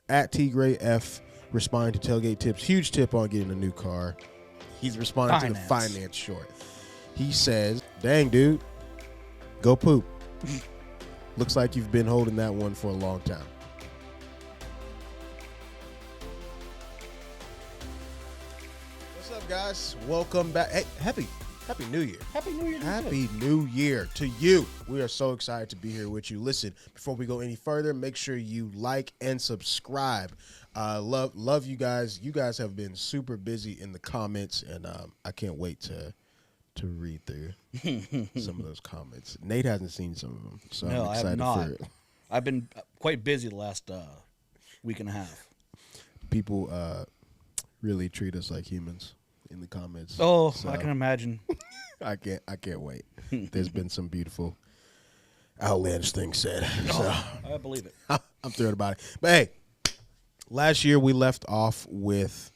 at TGrayF responding to Tailgate Tips. Huge tip on getting a new car. He's responding to the finance short. He says, dang, dude, go poop. Looks like you've been holding that one for a long time. What's up, guys? Welcome back. Hey, Happy New Year. Happy New Year. Happy New Year to you. We are so excited to be here with you. Listen, before we go any further, make sure you like and subscribe. Love you guys. You guys have been super busy in the comments, and I can't wait to read through some of those comments. Nate hasn't seen some of them, so no, I'm excited I have not. for it. I've been quite busy the last week and a half. People really treat us like humans in the comments. Oh, so I can imagine. I can't wait. There's been some beautiful, outlandish things said. I believe it. I'm thrilled about it. But hey, last year we left off with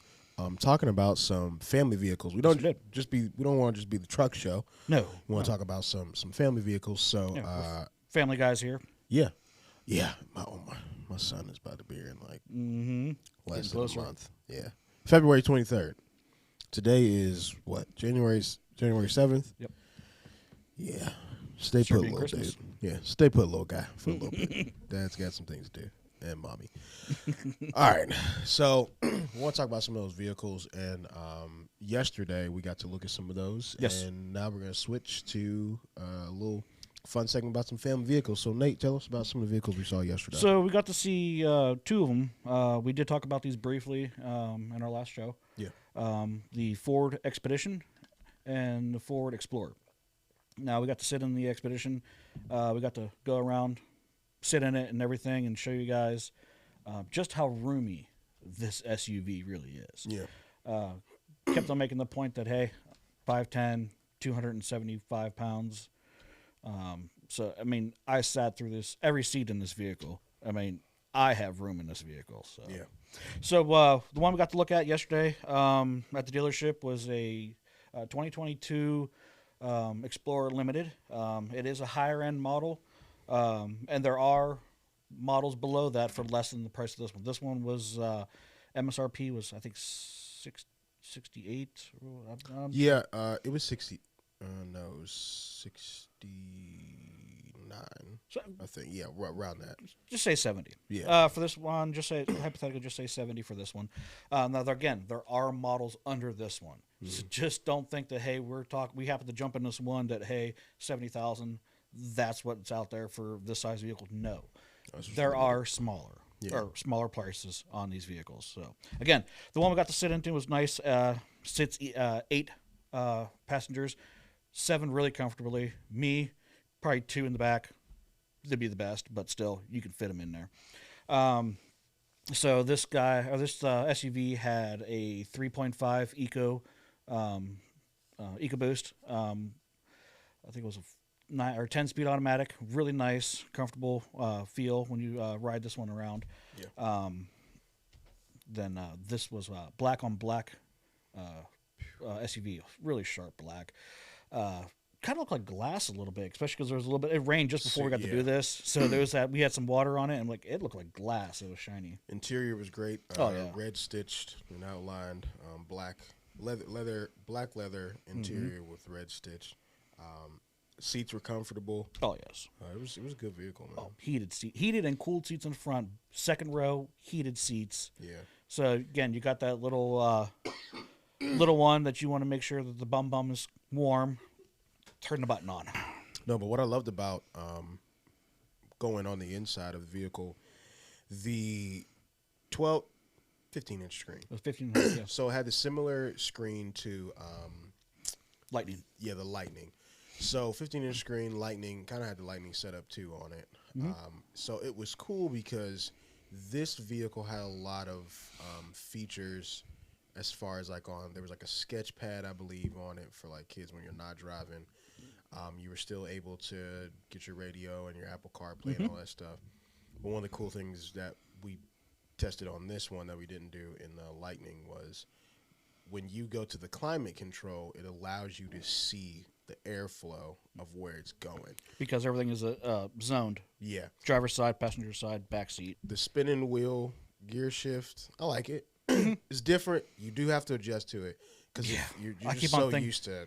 talking about some family vehicles. We don't want to just be the truck show. No, we want to talk about some family vehicles. So family guys here. Yeah. My son is about to be here in less than a month. Yeah, February 23rd. Today is what? January 7th. Yep. Yeah. Stay put, little dude. Yeah, stay put, little guy, for a little bit. Dad's got some things to do, and mommy. All right, so we want to talk about some of those vehicles, and yesterday we got to look at some of those, and now we're going to switch to a little fun segment about some family vehicles. So, Nate, tell us about some of the vehicles we saw yesterday. So we got to see two of them. We did talk about these briefly in our last show. Yeah. The Ford Expedition and the Ford Explorer. Now, we got to sit in the Expedition. We got to go around, sit in it and everything, and show you guys just how roomy this SUV really is. Yeah. Kept on making the point that, hey, 5'10", 275 pounds. So, I mean, I sat through every seat in this vehicle. I mean, I have room in this vehicle. So, yeah. So the one we got to look at yesterday at the dealership was a 2022 Explorer Limited. It is a higher-end model, and there are models below that for less than the price of this one. This one was MSRP was, I think, 68. Yeah, it was 60. No, it was 69. So, I think, yeah, around that. Just say 70. Yeah. For this one, hypothetically, just say 70 for this one. Now, there are models under this one. Mm-hmm. So just don't think that, hey, we happen to jump in this one that, hey, 70,000, that's what's out there for this size vehicle. No. There are smaller. Yeah. Or smaller prices on these vehicles. So, again, the one we got to sit into was nice. Sits 8 passengers, 7 really comfortably. Me, probably 2 in the back. They'd be the best, but still, you could fit them in there. So this SUV had a 3.5 EcoBoost. I think it was a 9 or 10-speed automatic. Really nice, comfortable feel when you ride this one around. Yeah. Then this was black on black SUV, really sharp black. Kind of looked like glass a little bit, especially because there was a little bit. It rained just before we got to do this, so there was that. We had some water on it, and it looked like glass. It was shiny. Interior was great. Red stitched and outlined, black leather interior with red stitch. Seats were comfortable. Oh yes, it was a good vehicle, man. Heated and cooled seats in front. Second row, heated seats. Yeah. So again, you got that little one that you want to make sure that the bum is warm. Turn the button on. No, but what I loved about going on the inside of the vehicle, the 15-inch screen. It was 15-inch, yeah. So it had the similar screen to Lightning. Yeah, the Lightning. So 15-inch screen, Lightning, kind of had the Lightning setup too on it. Mm-hmm. So it was cool because this vehicle had a lot of features as far as there was a sketch pad, I believe, on it for kids when you're not driving. You were still able to get your radio and your Apple CarPlay and all that stuff. But one of the cool things that we tested on this one that we didn't do in the Lightning was when you go to the climate control, it allows you to see the airflow of where it's going. Because everything is zoned. Yeah. Driver's side, passenger side, back seat. The spinning wheel gear shift. I like it. It's different. You do have to adjust to it because you're just so used to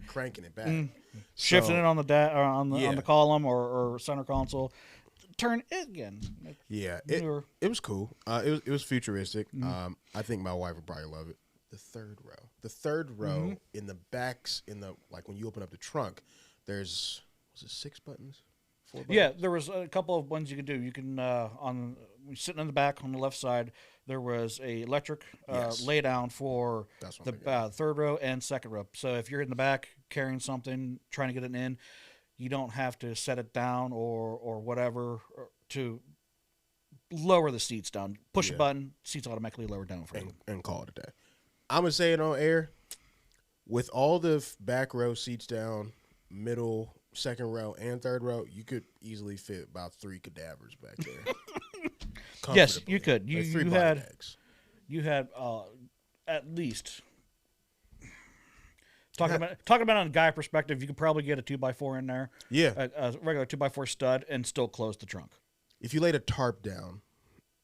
cranking it back, shifting it on the on the column or center console. Turn it again. Yeah, it was cool. It was futuristic. I think my wife would probably love it. The third row in the backs like when you open up the trunk, was it 6 buttons? 4 buttons? Yeah, there was a couple of ones you could do. You can sitting in the back on the left side, there was a electric lay down for the third row and second row. So if you're in the back carrying something, trying to get it in, you don't have to set it down or whatever to lower the seats down. Push a button, seats automatically lower down for you. And call it a day. I'm going to say it on air. With all the back row seats down, middle, second row, and third row, you could easily fit about 3 cadavers back there. Yes, you could. You had bags. You had at least talking about on a guy perspective, you could probably get a 2x4 in there. Yeah, a regular 2x4 stud and still close the trunk. If you laid a tarp down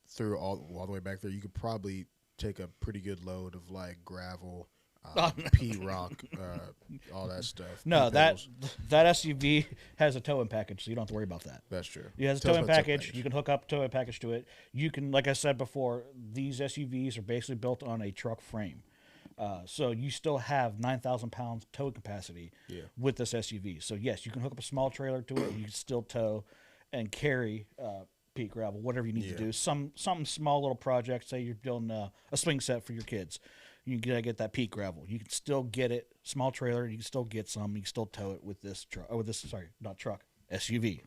through all the way back there, you could probably take a pretty good load of like gravel, pea rock, all that stuff. No, that SUV has a towing package, so you don't have to worry about that. That's true. It has a towing package. You can hook up a towing package to it. You can, like I said before, these SUVs are basically built on a truck frame. So you still have 9,000 pounds towing capacity with this SUV. So yes, you can hook up a small trailer to it. You can still tow and carry peat gravel, whatever you need to do. Some small little project. Say you're building a swing set for your kids. You gotta get that peat gravel. You can still get it, small trailer. You can still get some. You can still tow it with this truck. Not truck, SUV.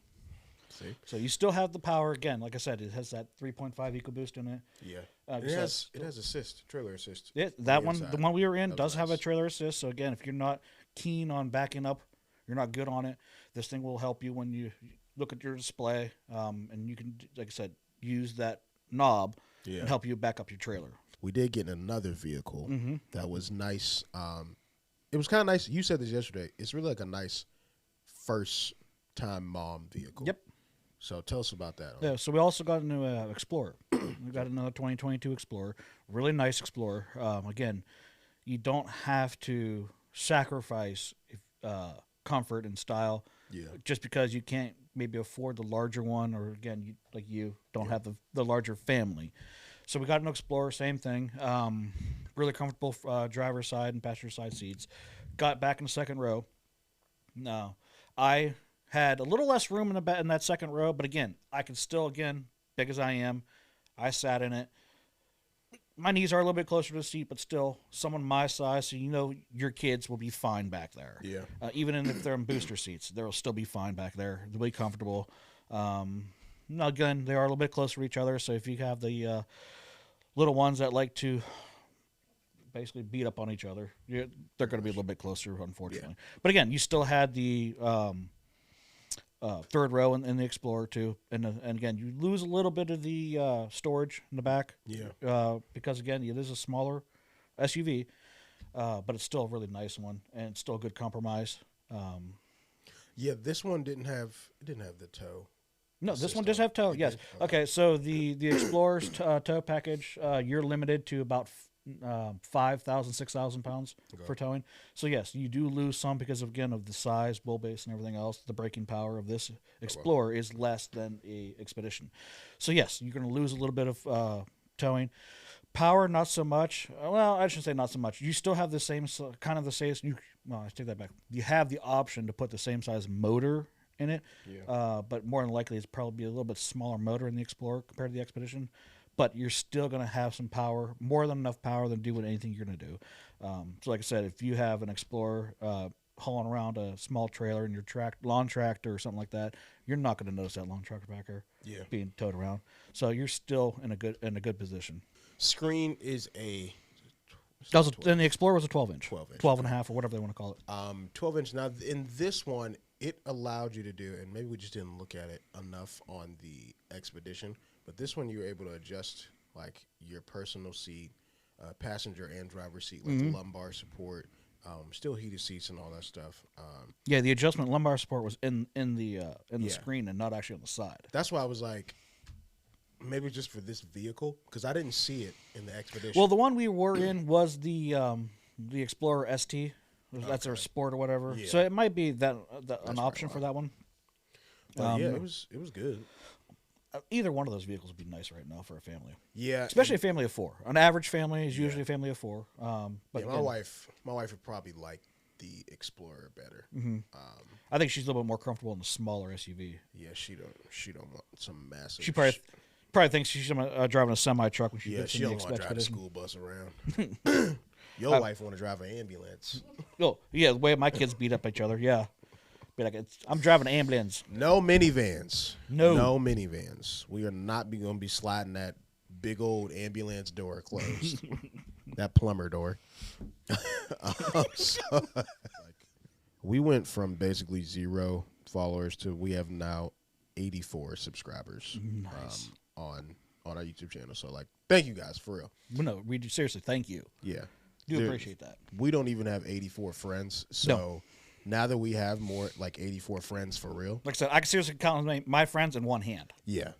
See? So you still have the power. Again, like I said, it has that 3.5 EcoBoost in it. Yeah, it has assist, trailer assist. Yeah, that one, the one we were in, does have a trailer assist. So again, if you're not keen on backing up, you're not good on it, this thing will help you when you look at your display, and you can, like I said, use that knob and help you back up your trailer. We did get another vehicle that was nice. It was kind of nice. You said this yesterday. It's really like a nice first-time mom vehicle. Yep. So tell us about that. Yeah, so we also got a new Explorer. We got another 2022 Explorer. Really nice Explorer. Again, you don't have to sacrifice comfort and style just because you can't maybe afford the larger one, or again, you don't have the larger family. So we got an Explorer, same thing. Really comfortable driver's side and passenger side seats. Got back in the second row. No, I had a little less room in that second row, but again, I can still, big as I am, I sat in it. My knees are a little bit closer to the seat, but still, someone my size, so you know your kids will be fine back there. Yeah. Even if they're in booster seats, they'll still be fine back there. They'll be comfortable. Now, again, they are a little bit closer to each other, so if you have the little ones that like to basically beat up on each other, they're going to be a little bit closer, unfortunately. Yeah. But again, you still had the third row in the Explorer too, and again, you lose a little bit of the storage in the back. Yeah. Because again, it is a smaller SUV, but it's still a really nice one and it's still a good compromise. Yeah, this one didn't have the tow. No, this one does have tow. Yes. Okay, so the Explorer's tow package, you're limited to about 5,000, 6,000 pounds for towing. So yes, you do lose some because of the size, wheelbase, and everything else. The braking power of this Explorer is less than a Expedition. So yes, you're going to lose a little bit of towing. Power, not so much. Well, I should say not so much. You still have the same kind of the same. I take that back. You have the option to put the same size motor in it, but more than likely it's probably a little bit smaller motor in the Explorer compared to the Expedition. But you're still going to have some power, more than enough power to do with anything you're going to do. So like I said, if you have an Explorer hauling around a small trailer in your lawn tractor or something like that, you're not going to notice that lawn tractor back there being towed around. So you're still in a good position. Screen is a... And the Explorer was a 12-inch. 12 and a half or whatever they want to call it. 12-inch. Now, in this one, it allowed you to do, and maybe we just didn't look at it enough on the Expedition, but this one you were able to adjust like your personal seat, passenger and driver seat, like the lumbar support, still heated seats and all that stuff. The adjustment lumbar support was in the screen and not actually on the side. That's why I was like, maybe just for this vehicle because I didn't see it in the Expedition. Well, the one we were in was the Explorer ST. That's our sport or whatever. Yeah. So it might be that an option for that one. But yeah, it was good. Either one of those vehicles would be nice right now for a family. Yeah, especially a family of 4. An average family is usually a family of 4. But yeah, my wife would probably like the Explorer better. Mm-hmm. I think she's a little bit more comfortable in the smaller SUV. Yeah, she don't want some massive. She probably thinks she's driving a semi truck when she gets she in the don't want to drive a Expedition. school bus around. Your wife want to drive an ambulance. Oh yeah, the way my kids beat up each other. Yeah, be like, I'm driving an ambulance. No minivans. No minivans. We are not going to be sliding that big old ambulance door closed. That plumber door. We went from basically 0 followers to we have now 84 subscribers. Nice. On our YouTube channel. So thank you guys for real. No, we do seriously. Thank you. Yeah, do appreciate that. We don't even have 84 friends. So now that we have more 84 friends for real. Like I said, I can seriously count my friends in one hand. Yeah,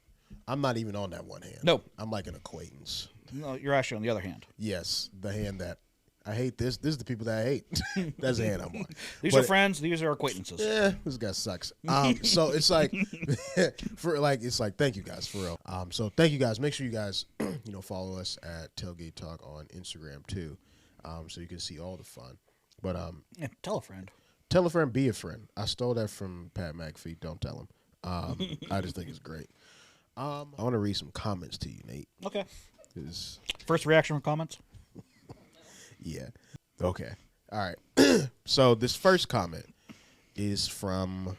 I'm not even on that one hand. No, I'm like an acquaintance. No, you're actually on the other hand. Yes, the hand that I hate. This is the people that I hate. That's the hand I'm on. These are friends. These are acquaintances. Yeah, this guy sucks. So it's like, thank you guys for real. So thank you guys. Make sure you guys, follow us at Tailgate Talk on Instagram too, so you can see all the fun. But yeah, tell a friend. Tell a friend, be a friend. I stole that from Pat McAfee. Don't tell him. I just think it's great. I want to read some comments to you, Nate. Okay. First reaction from comments? Yeah. Okay. All right. So this first comment is from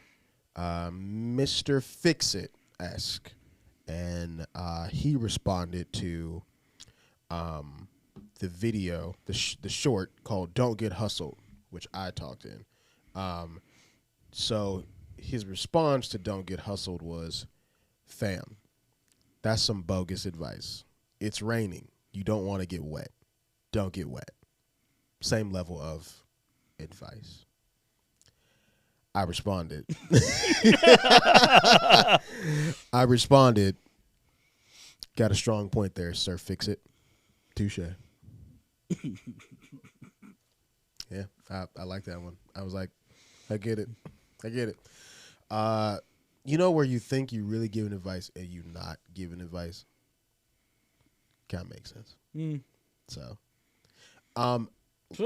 Mr. Fix-It-esque, and he responded to the video, the short called "Don't Get Hustled," which I talked in. So his response to "Don't Get Hustled" was, "Fam, that's some bogus advice. It's raining. You don't want to get wet. Don't get wet." Same level of advice. I responded. Got a strong point there, sir. Fix it. Touche. Yeah, I like that one. I was like, I get it. Where you think you really giving advice and you not giving advice? Kind of makes sense. So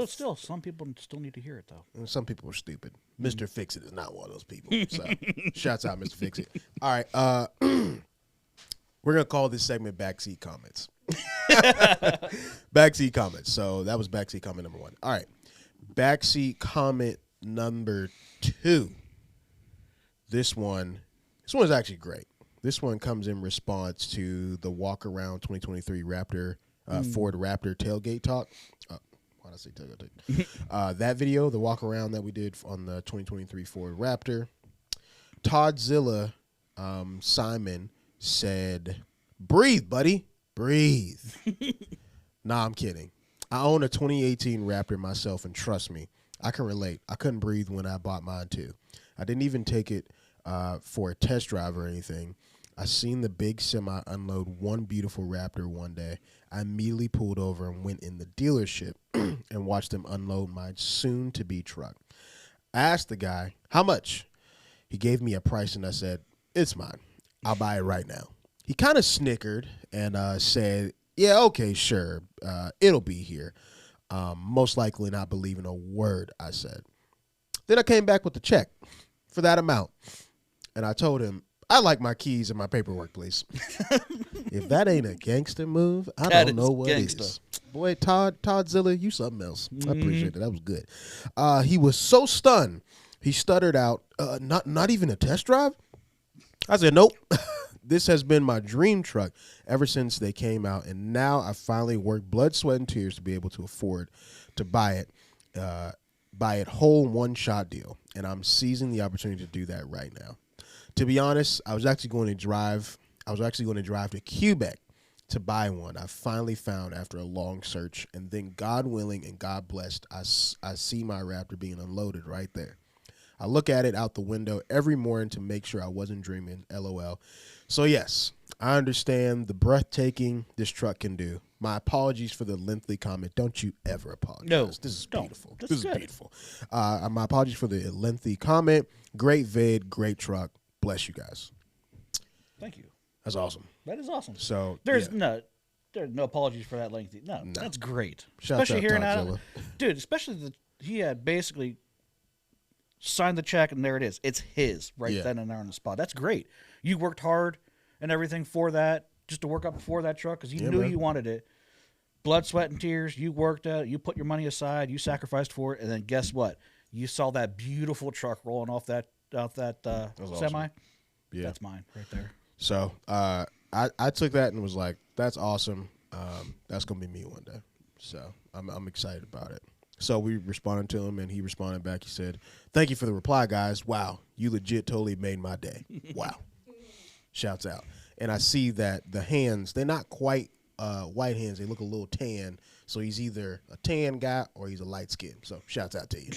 still, some people still need to hear it, though. Some people are stupid. Mr. Fix-It is not one of those people. So, shouts out, Mr. Fix-It. All right. We're going to call this segment Backseat Comments. Backseat Comments. So, that was Backseat Comment number 1. All right. Backseat Comment number 2. This one is actually great. This one comes in response to the Walk Around 2023 Raptor, Ford Raptor tailgate talk. Why did I say tailgate? That video, the walk around that we did on the 2023 Ford Raptor. Toddzilla Simon said, "Breathe, buddy. Breathe." Nah, I'm kidding. I own a 2018 Raptor myself, and trust me, I can relate. I couldn't breathe when I bought mine too. I didn't even take it for a test drive or anything. I seen the big semi unload one beautiful Raptor one day. I immediately pulled over and went in the dealership and watched them unload my soon-to-be truck. I asked the guy, "How much?" He gave me a price, and I said, "It's mine. I'll buy it right now." He kind of snickered and said, "Yeah, okay, sure. It'll be here." Most likely not believing a word I said. Then I came back with the check for that amount, and I told him, "I like my keys and my paperwork, please." If that ain't a gangster move, I don't know what is. Boy, Toddzilla, you something else. I appreciate it. That was good. He was so stunned, he stuttered out, not even a test drive?" I said, "Nope." This has been my dream truck ever since they came out, and now I finally worked blood, sweat, and tears to be able to afford to buy it whole one-shot deal, and I'm seizing the opportunity to do that right now. To be honest, I was actually going to drive to Quebec to buy one. I finally found after a long search, and then God willing and God blessed, I see my Raptor being unloaded right there. I look at it out the window every morning to make sure I wasn't dreaming, LOL. So yes, I understand the breathtaking this truck can do. My apologies for the lengthy comment. Don't you ever apologize. No, this is don't. beautiful. This This is is good. beautiful. My apologies for the lengthy comment. Great vid, great truck. Bless you guys. Thank you. That's awesome. That is awesome. So There's yeah. there's no apologies for that lengthy. No, that's great. Shouts Especially out hearing out, Todzilla. dude. Especially he had basically signed the check and there it is. It's his right then and there on the spot. That's great. You worked hard and everything for that, just to work up for that truck because you knew man. you wanted it. Blood, sweat, and tears. You worked at it. You put your money aside. You sacrificed for it, and then guess what? You saw that beautiful truck rolling off that awesome. semi. Yeah. That's mine right there. So I took that and was like, that's awesome. That's gonna be me one day. So I'm excited about it. So we responded to him and he responded back. He said, "Thank you for the reply, guys. Wow, you legit totally made my day. Wow." Shouts out. And I see that the hands, they're not quite white hands. They look a little tan. So he's either a tan guy or he's a light skin. So shouts out to you.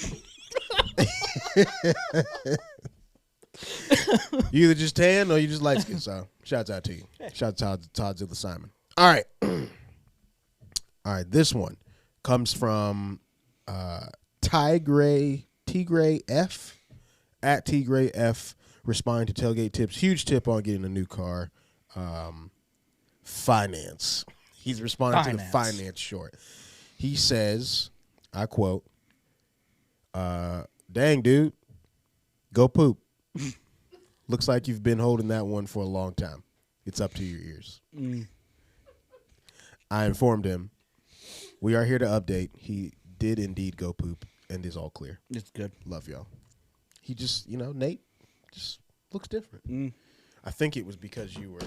You either just tan or you just light skin. So shouts out to you. Shout out to Todzilla Simon. All right. All right. This one comes from Tigray F at Tigray F, responding to Tailgate Tips. Huge tip on getting a new car. Finance. He's responding to the finance short. He says, I quote, "Dang, dude, go poop. Looks like you've been holding that one for a long time. It's up to your ears." I informed him, we are here to update. He did indeed go poop and is all clear. It's good. Love y'all. He just, Nate just looks different. I think it was because you were.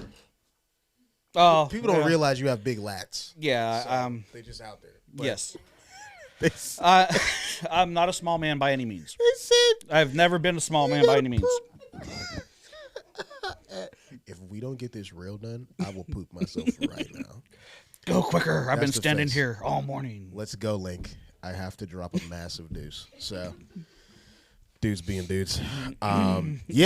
Oh, People don't realize you have big lats. Yeah. So they just out there. But Yes. they I'm not a small man by any means. said, I've never been a small man by any means. if we don't get this real done, I will poop myself right now. Go quicker. I've been That's the standing face. here all morning. Let's go, Link. I have to drop a massive deuce. So, dudes being dudes. Yeah.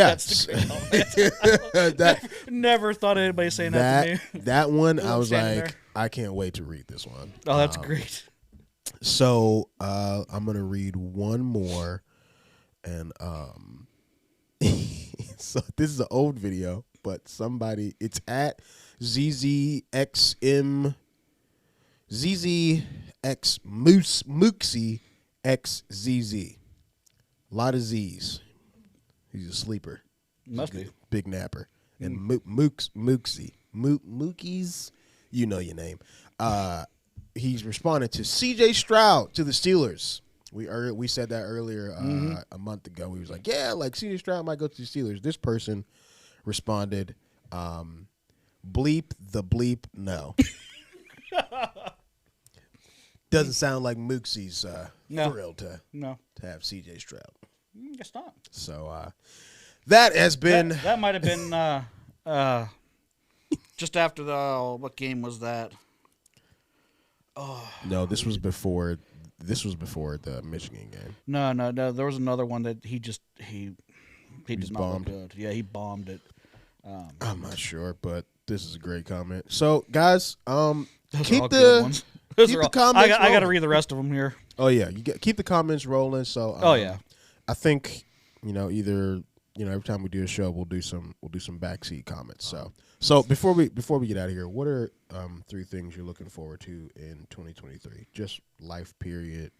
That's the that Never thought of anybody saying that to me. that one, I was standing like, there. I can't wait to read this one. Oh, that's great. So I'm gonna read one more, and so this is an old video, but it's at ZZXM ZZX Mooksy XZZ. A lot of Z's. He's a sleeper. Must be. Big napper. And Mooksy. Mookies, you know your name. He's responded to CJ Stroud to the Steelers. We said that earlier a month ago. We was like, yeah, like CJ Stroud might go to the Steelers. This person responded, bleep the bleep no. Doesn't sound like Mooksy's thrilled to have CJ Stroud. Guess not. So that has been That might have been just after the what game was that? no. This was before the Michigan game. No. There was another one that he did not bombed. look good. Yeah, he bombed it. I'm not sure, but this is a great comment. So guys, Those are keep all good the ones. keep the comments. I got to rolling. read the rest of them here. Oh yeah, keep the comments rolling. So Oh yeah. I think either every time we do a show we'll do some backseat comments. So before we get out of here, what are 3 things you're looking forward to in 2023? Just life period,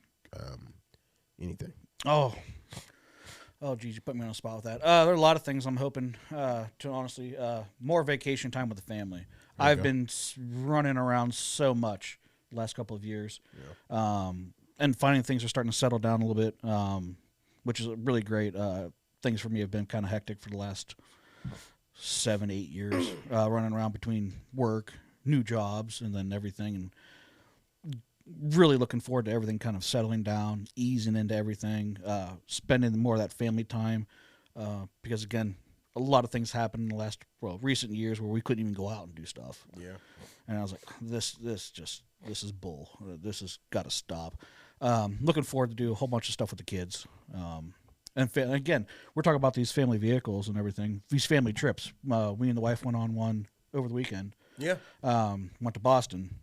anything. Oh, geez, you put me on the spot with that. There are a lot of things I'm hoping to honestly more vacation time with the family. I've been running around so much the last couple of years, and finding things are starting to settle down a little bit, which is really great. Things for me have been kind of hectic for the last 7-8 years, running around between work, new jobs, and then everything, and really looking forward to everything kind of settling down, easing into everything, spending more of that family time, because again, a lot of things happened in the recent years where we couldn't even go out and do stuff. Yeah. And I was like, this is bull. This has got to stop. Looking forward to do a whole bunch of stuff with the kids. And again, we're talking about these family vehicles and everything. These family trips. We and the wife went on one over the weekend. Yeah. Went to Boston.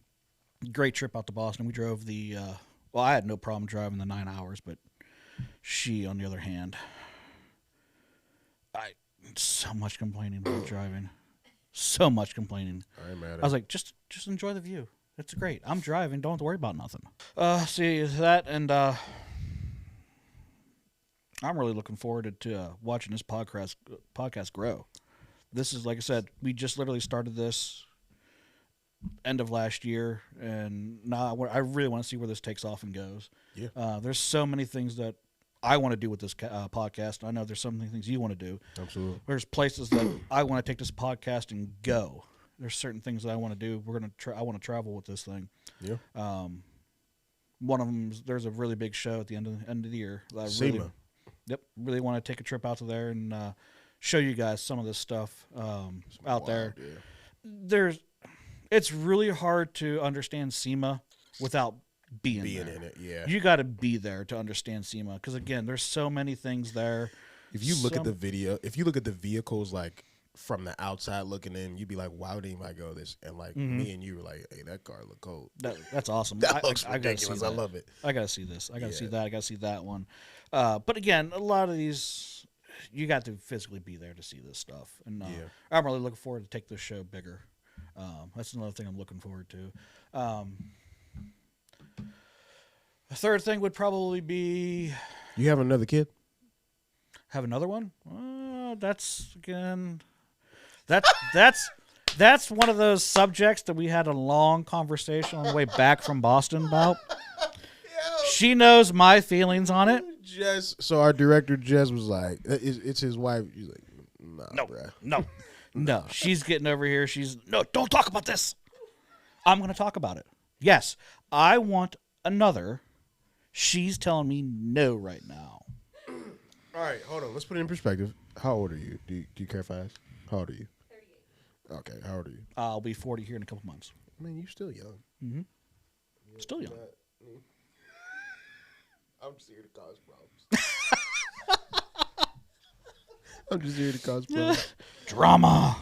Great trip out to Boston. We drove well, I had no problem driving the 9 hours, but she, on the other hand, so much complaining about driving. So much complaining. I ain't mad at I was like, just enjoy the view. It's great. I'm driving. Don't have to worry about nothing. See that, and I'm really looking forward to watching this podcast grow. This is, like I said, we just literally started this end of last year, and now I really want to see where this takes off and goes. Yeah. There's so many things that I want to do with this podcast. I know there's so many things you want to do. Absolutely. There's places that I want to take this podcast and go. There's certain things that I want to do. I want to travel with this thing. Yeah. One of them is there's a really big show at the end of the year. That I SEMA. really want to take a trip out to there and show you guys some of this stuff out there. Yeah. It's really hard to understand SEMA without being there. in it. Yeah. You got to be there to understand SEMA because, again, there's so many things there. If you look at the video, if you look at the vehicles like from the outside looking in, you'd be like, "Why would anybody go this?" And like me and you were like, "Hey, that car look cold." That's awesome. That looks I gotta ridiculous. see I that. love it. I gotta see this. I gotta see that. I gotta see that one. But again, a lot of these, you got to physically be there to see this stuff. And I'm really looking forward to take this show bigger. That's another thing I'm looking forward to. The third thing would probably be You have another kid? have another one. That's one of those subjects that we had a long conversation on the way back from Boston about. She knows my feelings on it. So our director Jess was like, "It's his wife." She's like, "Nah, bruh." No. She's getting over here. No, don't talk about this. I'm going to talk about it. Yes, I want another. She's telling me no right now. All right, hold on. Let's put it in perspective. How old are you? Do you care if I ask? How old are you? 38. Okay, how old are you? I'll be 40 here in a couple months. I mean, you're still young. Mm-hmm. Still young. I'm just here to cause problems. I'm just here to cause problems. Drama.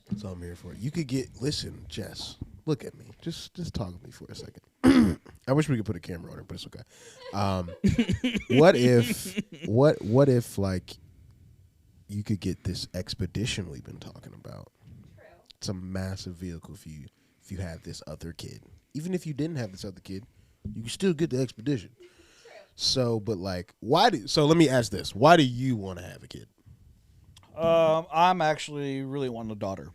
That's all I'm here for. You could listen, Jess, look at me. Just talk to me for a second. I wish we could put a camera on it, but it's okay. What if like you could get this expedition we've been talking about? True. It's a massive vehicle if you had this other kid. Even if you didn't have this other kid, you can still get the expedition. True. So, but like, so let me ask this. Why do you want to have a kid? I'm actually really wanting a daughter.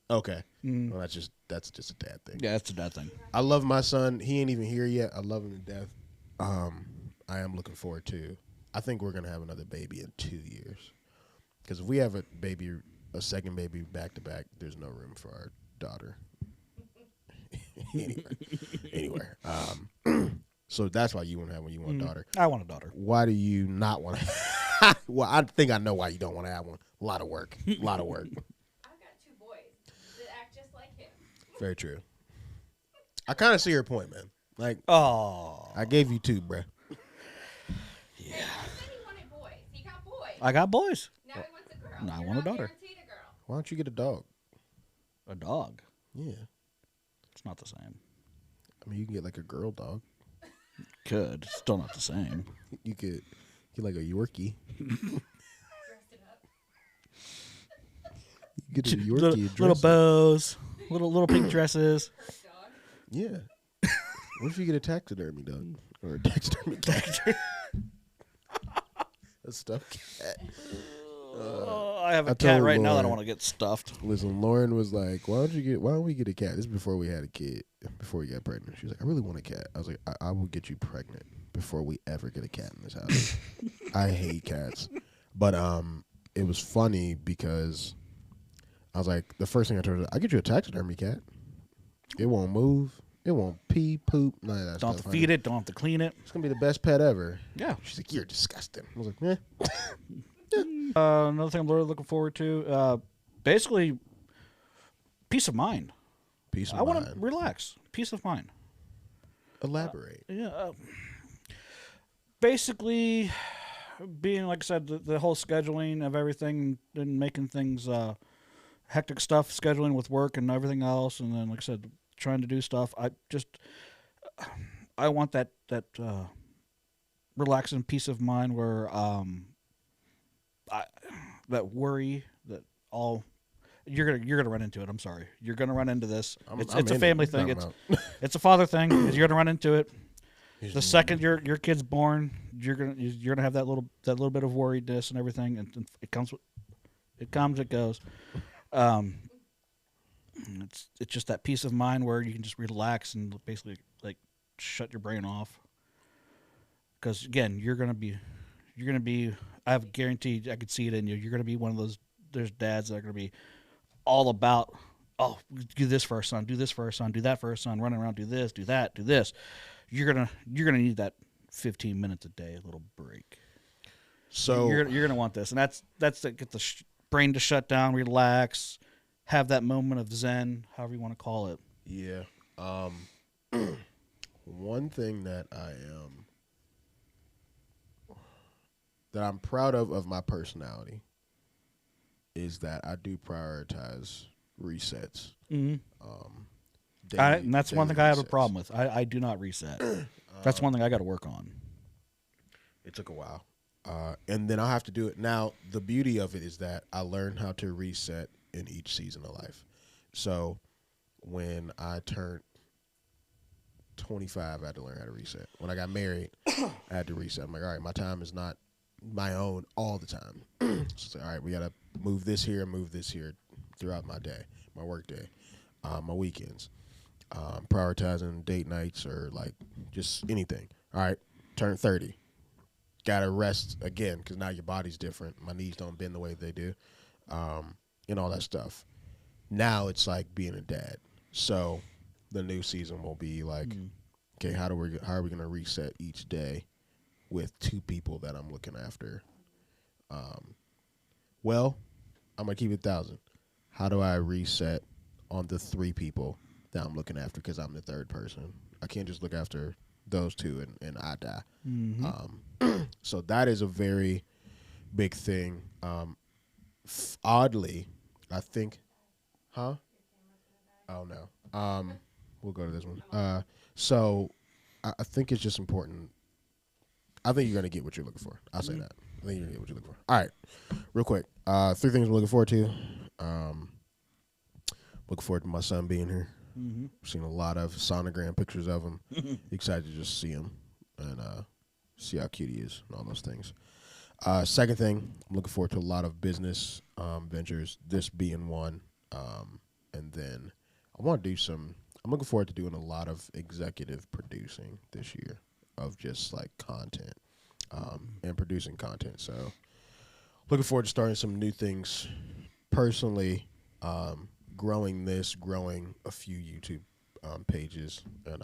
Okay. Well, that's just a dad thing. Yeah, that's a dad thing. I love my son. He ain't even here yet. I love him to death. I am looking forward to. I think we're gonna have another baby in 2 years. Because if we have a second baby back to back, there's no room for our daughter. Anyway. So that's why you want to have one. You want a daughter. I want a daughter. Why do you not want to? Well, I think I know why you don't want to have one. A lot of work. I've got 2 boys that act just like him. Very true. I kind of see your point, man. Like, Oh. I gave you 2, bruh. Yeah. He said he wanted boys. He got boys. I got boys. Now he wants a girl. Now I You're want a not daughter. guaranteed a girl. Why don't you get a dog? A dog. Yeah. It's not the same. I mean, you can get like a girl dog. Could. Still not the same. You could get like a Yorkie. Dressed it up. You get a Yorkie. Little bows. Little pink dresses. First dog. Yeah. What if you get a taxidermy dog? Or a taxidermy cat? A stuffed cat. I have a I cat told right now that I Lauren. want to get stuffed. Listen, Lauren was like, why don't we get a cat? This is before we had a kid, before we got pregnant. She was like, I really want a cat. I was like, I will get you pregnant before we ever get a cat in this house. I hate cats. But it was funny because I was like, the first thing I told her, I'll get you a taxidermy cat. It won't move. It won't pee, poop, none of that Don't stuff. have to feed it. Don't have to clean it. It's going to be the best pet ever. Yeah. She's like, you're disgusting. I was like, eh. Another thing I'm really looking forward to, basically, peace of mind. Peace of I want to mind. relax. Peace of mind. Elaborate. Yeah. Basically, being, like I said, the whole scheduling of everything and making things hectic stuff, scheduling with work and everything else, and then like I said, trying to do stuff. I want that relaxing peace of mind where that worry that all you're gonna run into it. I'm sorry, you're gonna run into this. It's a family thing. It's a father thing. You're gonna run into it. The second your kid's born, you're gonna have that little bit of worriedness and everything, and it comes, it goes. It's just that peace of mind where you can just relax and basically like shut your brain off. Because again, you're gonna be. I have guaranteed. I could see it in you. You're gonna be one of those. There's dads that are gonna be all about. Oh, do this for our son. Do this for our son. Do that for our son. Running around. Do this. Do that. Do this. You're gonna need that 15 minutes a day, a little break. So you're gonna want this, and that's to get the brain to shut down, relax, have that moment of zen, however you want to call it. Yeah. One thing that I'm proud of my personality is that I do prioritize resets. Mm-hmm. And that's one thing I have a problem with. I do not reset. That's one thing I got to work on. It took a while. And then I'll have to do it. Now, the beauty of it is that I learned how to reset in each season of life. So when I turned 25, I had to learn how to reset. When I got married, I had to reset. I'm like, all right, my time is not my own all the time. So it's like, all right, we got to move this here throughout my day, my work day, my weekends. Prioritizing date nights or like just anything. All right, turn 30. Got to rest again because now your body's different. My knees don't bend the way they do, and all that stuff. Now it's like being a dad. So the new season will be like, okay, how are we going to reset each day with 2 people that I'm looking after? Well, I'm going to keep it 1,000. How do I reset on the 3 people that I'm looking after because I'm the third person? I can't just look after those 2 and I die. Mm-hmm. So that is a very big thing. Oddly, I think, huh? Oh no. We'll go to this one. So I think it's just important. I think you're gonna get what you're looking for. I'll say that. I think you're gonna get what you're looking for. All right, real quick. 3 things I'm looking forward to. Looking forward to my son being here. Mm-hmm. Seen a lot of sonogram pictures of him. Excited to just see him and see how cute he is and all those things. Second thing, I'm looking forward to a lot of business ventures, this being one. And then I'm looking forward to doing a lot of executive producing this year of just like content and producing content. So looking forward to starting some new things personally, growing a few YouTube pages, and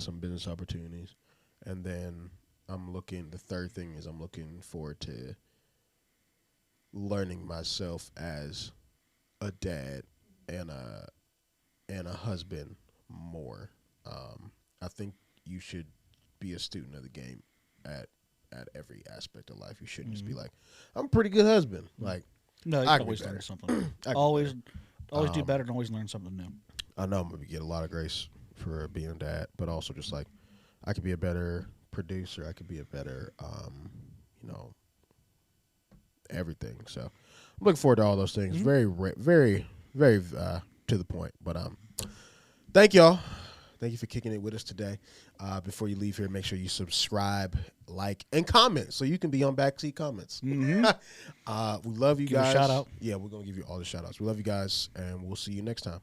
some business opportunities. And then the third thing is I'm looking forward to learning myself as a dad and a husband more. I think you should be a student of the game at every aspect of life. You shouldn't just be like, I'm a pretty good husband. Like, no, you can always learn something. always do better and always learn something new. I know I'm going to get a lot of grace for being a dad, but also just like I could be a better producer. I could be a better, everything. So I'm looking forward to all those things. Mm-hmm. Very, very to the point. But thank y'all. Thank you for kicking it with us today. Before you leave here, make sure you subscribe, like, and comment so you can be on Backseat Comments. Mm-hmm. We love you guys. Give a shout out. Yeah, we're going to give you all the shout outs. We love you guys, and we'll see you next time.